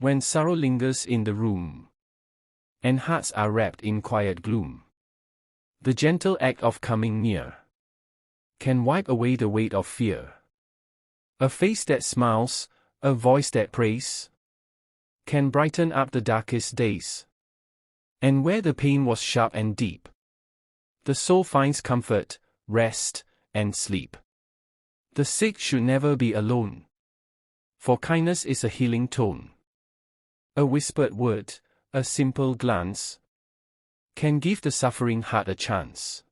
When sorrow lingers in the room, and hearts are wrapped in quiet gloom, the gentle act of coming near can wipe away the weight of fear. A face that smiles, a voice that prays, can brighten up the darkest days. And where the pain was sharp and deep, the soul finds comfort, rest, and sleep. The sick should never be alone, for kindness is a healing tone. A whispered word, a simple glance, can give the suffering heart a chance.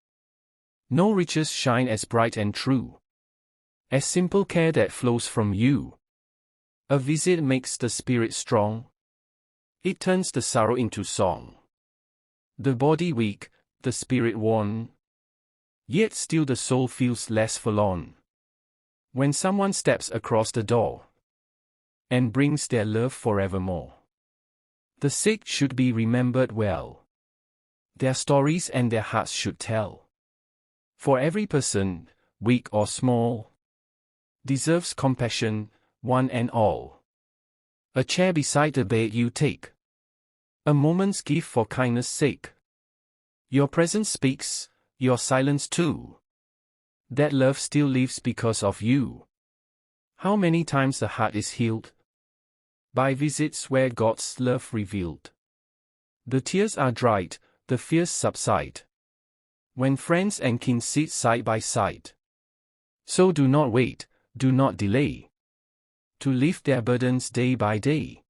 No riches shine as bright and true as simple care that flows from you. A visit makes the spirit strong. It turns the sorrow into song. The body weak, the spirit worn, yet still the soul feels less forlorn. When someone steps across the door and brings their love forevermore, the sick should be remembered well. Their stories and their hearts should tell. For every person, weak or small, deserves compassion, one and all. A chair beside the bed you take, a moment's gift for kindness' sake. Your presence speaks, your silence too. That love still lives because of you. How many times the heart is healed by visits where God's love revealed. The tears are dried, the fears subside, when friends and kin sit side by side. So do not wait, do not delay, to lift their burdens day by day.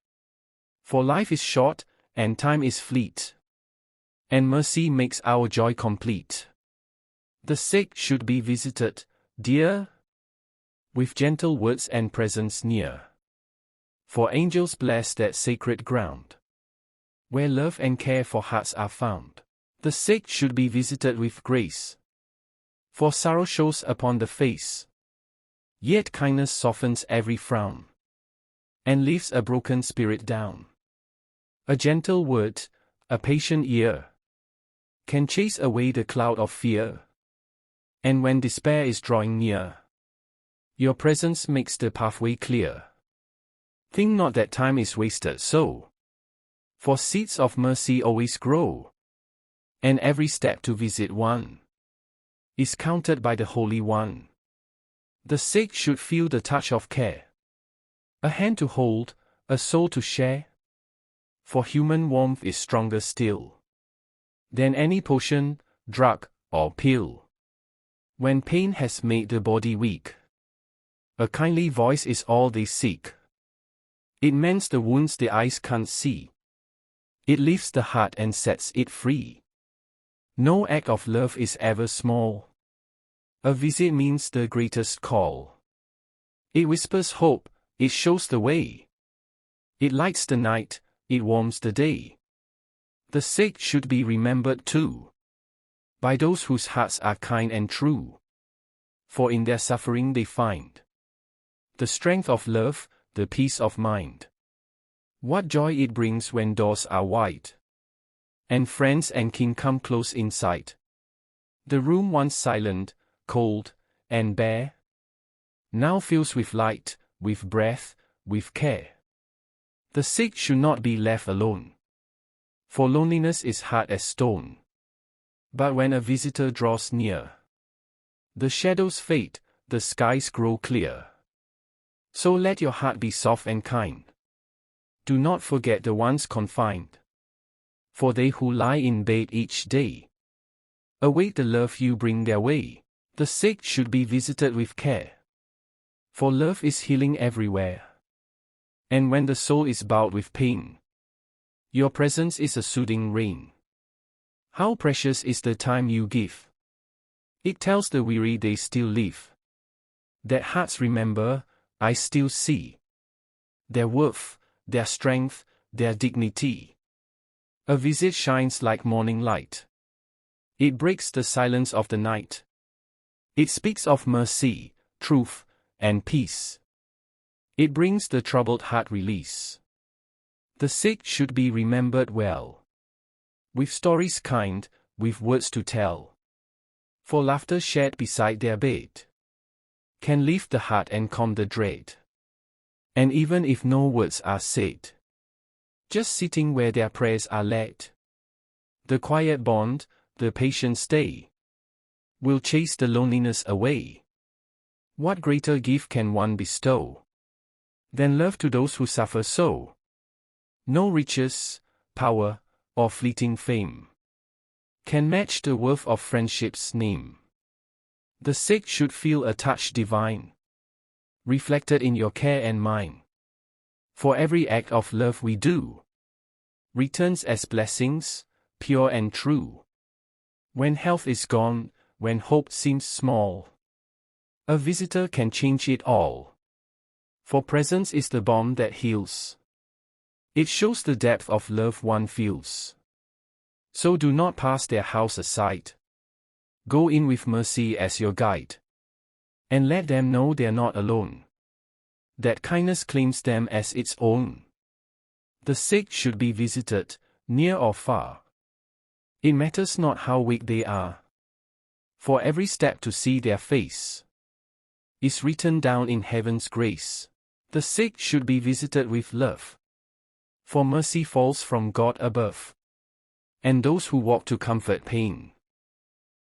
For life is short, and time is fleet, and mercy makes our joy complete. The sick should be visited, dear, with gentle words and presence near. For angels bless that sacred ground, where love and care for hearts are found. The sick should be visited with grace, for sorrow shows upon the face, yet kindness softens every frown, and lifts a broken spirit down. A gentle word, a patient ear, can chase away the cloud of fear. And when despair is drawing near, your presence makes the pathway clear. Think not that time is wasted so, for seeds of mercy always grow, and every step to visit one is counted by the Holy One. The sick should feel the touch of care, a hand to hold, a soul to share, for human warmth is stronger still than any potion, drug, or pill. When pain has made the body weak, a kindly voice is all they seek. It mends the wounds the eyes can't see. It lifts the heart and sets it free. No act of love is ever small. A visit means the greatest call. It whispers hope, it shows the way. It lights the night, it warms the day. The sick should be remembered too, by those whose hearts are kind and true. For in their suffering they find the strength of love, the peace of mind. What joy it brings when doors are wide, and friends and kin come close in sight. The room once silent, cold, and bare, now fills with light, with breath, with care. The sick should not be left alone, for loneliness is hard as stone. But when a visitor draws near, the shadows fade, the skies grow clear. So let your heart be soft and kind. Do not forget the ones confined, for they who lie in bed each day await the love you bring their way. The sick should be visited with care, for love is healing everywhere. And when the soul is bowed with pain, your presence is a soothing rain. How precious is the time you give! It tells the weary they still live, that hearts remember, I still see their worth, their strength, their dignity. A visit shines like morning light. It breaks the silence of the night. It speaks of mercy, truth, and peace. It brings the troubled heart release. The sick should be remembered well, with stories kind, with words to tell. For laughter shared beside their bed can lift the heart and calm the dread. And even if no words are said, just sitting where their prayers are led. The quiet bond, the patient stay, will chase the loneliness away. What greater gift can one bestow than love to those who suffer so? No riches, power, or fleeting fame can match the worth of friendship's name. The sick should feel a touch divine, reflected in your care and mine. For every act of love we do returns as blessings, pure and true. When health is gone, when hope seems small, a visitor can change it all. For presence is the balm that heals. It shows the depth of love one feels. So do not pass their house aside. Go in with mercy as your guide, and let them know they're not alone, that kindness claims them as its own. The sick should be visited, near or far. It matters not how weak they are, for every step to see their face is written down in heaven's grace. The sick should be visited with love, for mercy falls from God above. And those who walk to comfort pain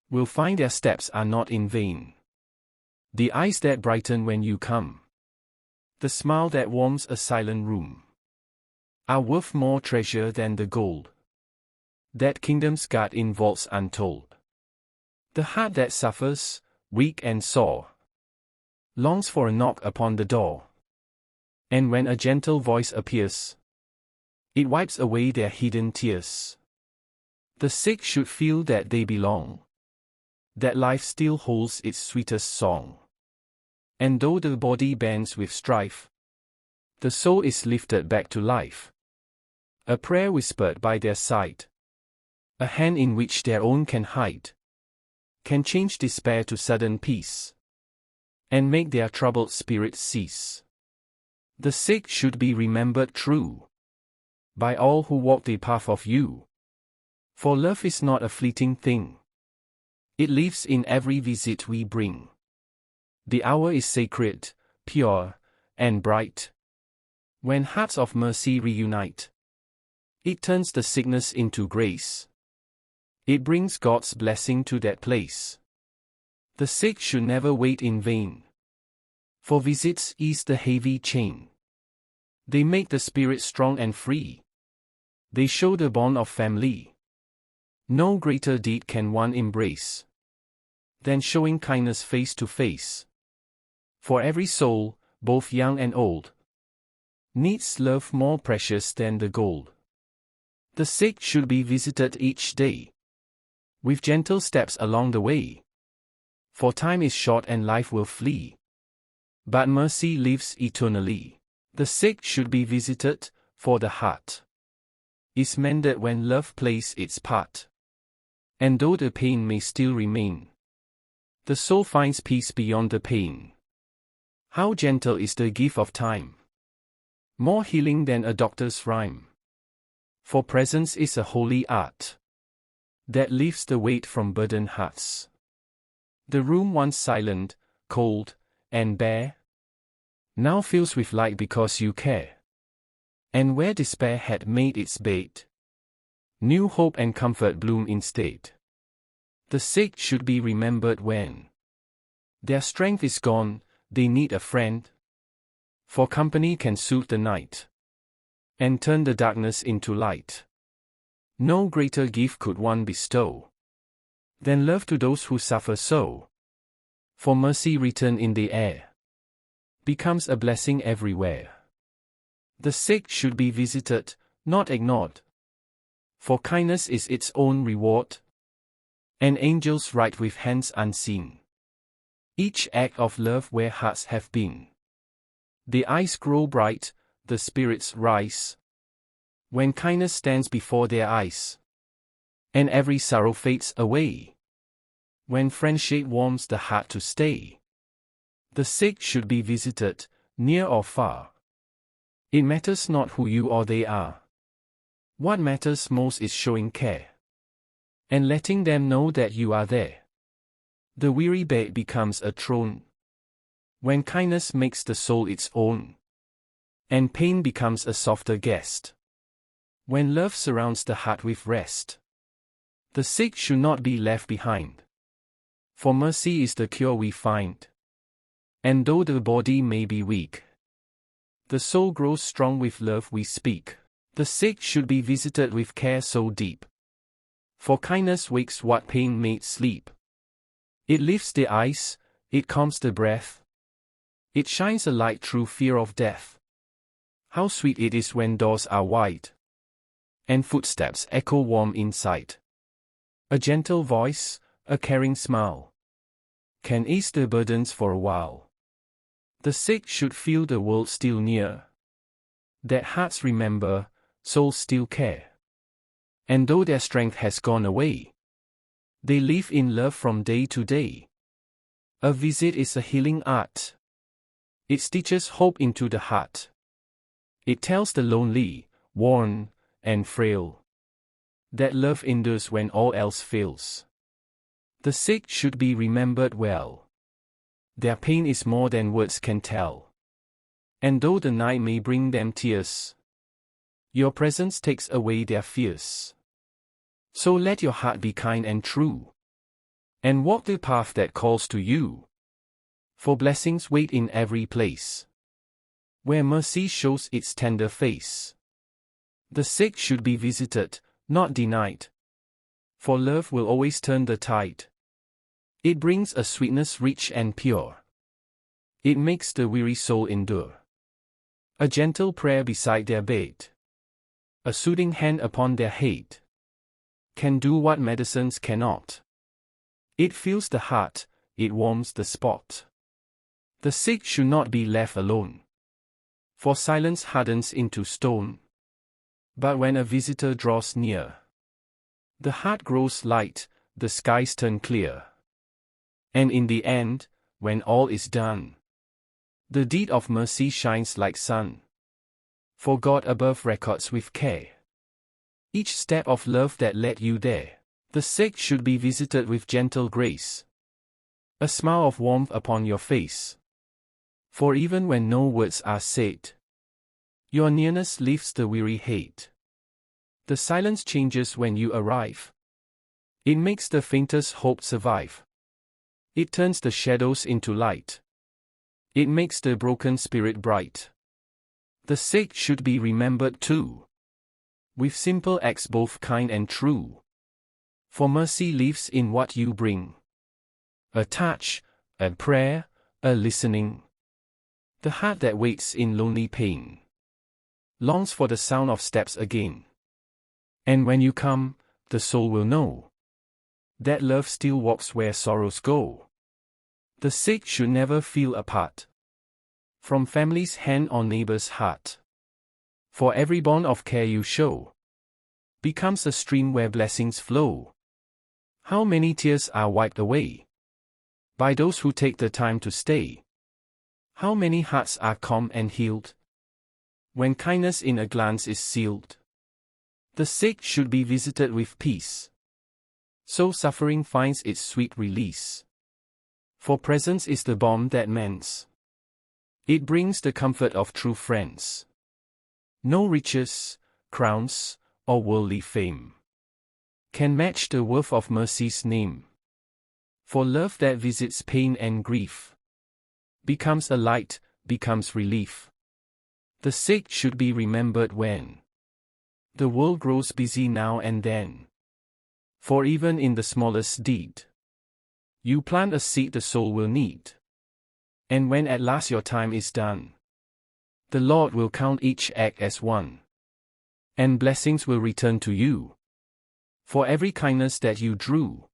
will find their steps are not in vain. The eyes that brighten when you come, the smile that warms a silent room, are worth more treasure than the gold that kingdoms guard in vaults untold. The heart that suffers, weak and sore, longs for a knock upon the door. And when a gentle voice appears, it wipes away their hidden tears. The sick should feel that they belong, that life still holds its sweetest song. And though the body bends with strife, the soul is lifted back to life. A prayer whispered by their side, a hand in which their own can hide, can change despair to sudden peace, and make their troubled spirits cease. The sick should be remembered true by all who walk the path of you. For love is not a fleeting thing. It lives in every visit we bring. The hour is sacred, pure, and bright. When hearts of mercy reunite, it turns the sickness into grace. It brings God's blessing to that place. The sick should never wait in vain, for visits ease the heavy chain. They make the spirit strong and free. They show the bond of family. No greater deed can one embrace than showing kindness face to face. For every soul, both young and old, needs love more precious than the gold. The sick should be visited each day, with gentle steps along the way. For time is short and life will flee, but mercy lives eternally. The sick should be visited, for the heart is mended when love plays its part. And though the pain may still remain, the soul finds peace beyond the pain. How gentle is the gift of time, more healing than a doctor's rhyme. For presence is a holy art that lifts the weight from burdened hearts. The room once silent, cold, and bare, now fills with light because you care. And where despair had made its bed, new hope and comfort bloom instead. The sick should be remembered when their strength is gone, they need a friend. For company can soothe the night and turn the darkness into light. No greater gift could one bestow than love to those who suffer so. For mercy written in the air becomes a blessing everywhere. The sick should be visited, not ignored. For kindness is its own reward, and angels write with hands unseen each act of love where hearts have been. The eyes grow bright, the spirits rise, when kindness stands before their eyes, and every sorrow fades away, when friendship warms the heart to stay. The sick should be visited, near or far. It matters not who you or they are. What matters most is showing care, and letting them know that you are there. The weary bed becomes a throne, when kindness makes the soul its own, and pain becomes a softer guest. When love surrounds the heart with rest, the sick should not be left behind. For mercy is the cure we find. And though the body may be weak, the soul grows strong with love we speak. The sick should be visited with care so deep. For kindness wakes what pain made sleep. It lifts the eyes, it calms the breath. It shines a light through fear of death. How sweet it is when doors are wide, and footsteps echo warm inside. A gentle voice, a caring smile, can ease the burdens for a while. The sick should feel the world still near, that hearts remember, souls still care. And though their strength has gone away, they live in love from day to day. A visit is a healing art. It stitches hope into the heart. It tells the lonely, worn, and frail that love endures when all else fails. The sick should be remembered well. Their pain is more than words can tell. And though the night may bring them tears, your presence takes away their fears. So let your heart be kind and true, and walk the path that calls to you. For blessings wait in every place, where mercy shows its tender face. The sick should be visited, not denied. For love will always turn the tide. It brings a sweetness rich and pure. It makes the weary soul endure. A gentle prayer beside their bed, a soothing hand upon their head, can do what medicines cannot. It fills the heart, it warms the spot. The sick should not be left alone, for silence hardens into stone. But when a visitor draws near, the heart grows light, the skies turn clear. And in the end, when all is done, the deed of mercy shines like sun. For God above records with care each step of love that led you there. The sick should be visited with gentle grace, a smile of warmth upon your face. For even when no words are said, your nearness lifts the weary hate. The silence changes when you arrive. It makes the faintest hope survive. It turns the shadows into light. It makes the broken spirit bright. The sick should be remembered too, with simple acts both kind and true. For mercy lives in what you bring. A touch, a prayer, a listening. The heart that waits in lonely pain longs for the sound of steps again. And when you come, the soul will know that love still walks where sorrows go. The sick should never feel apart from family's hand or neighbor's heart. For every bond of care you show becomes a stream where blessings flow. How many tears are wiped away by those who take the time to stay? How many hearts are calm and healed when kindness in a glance is sealed? The sick should be visited with peace, so suffering finds its sweet release. For presence is the balm that mends. It brings the comfort of true friends. No riches, crowns, or worldly fame can match the worth of mercy's name. For love that visits pain and grief becomes a light, becomes relief. The sick should be remembered when the world grows busy now and then. For even in the smallest deed, you plant a seed the soul will need. And when at last your time is done, the Lord will count each act as one, and blessings will return to you for every kindness that you drew.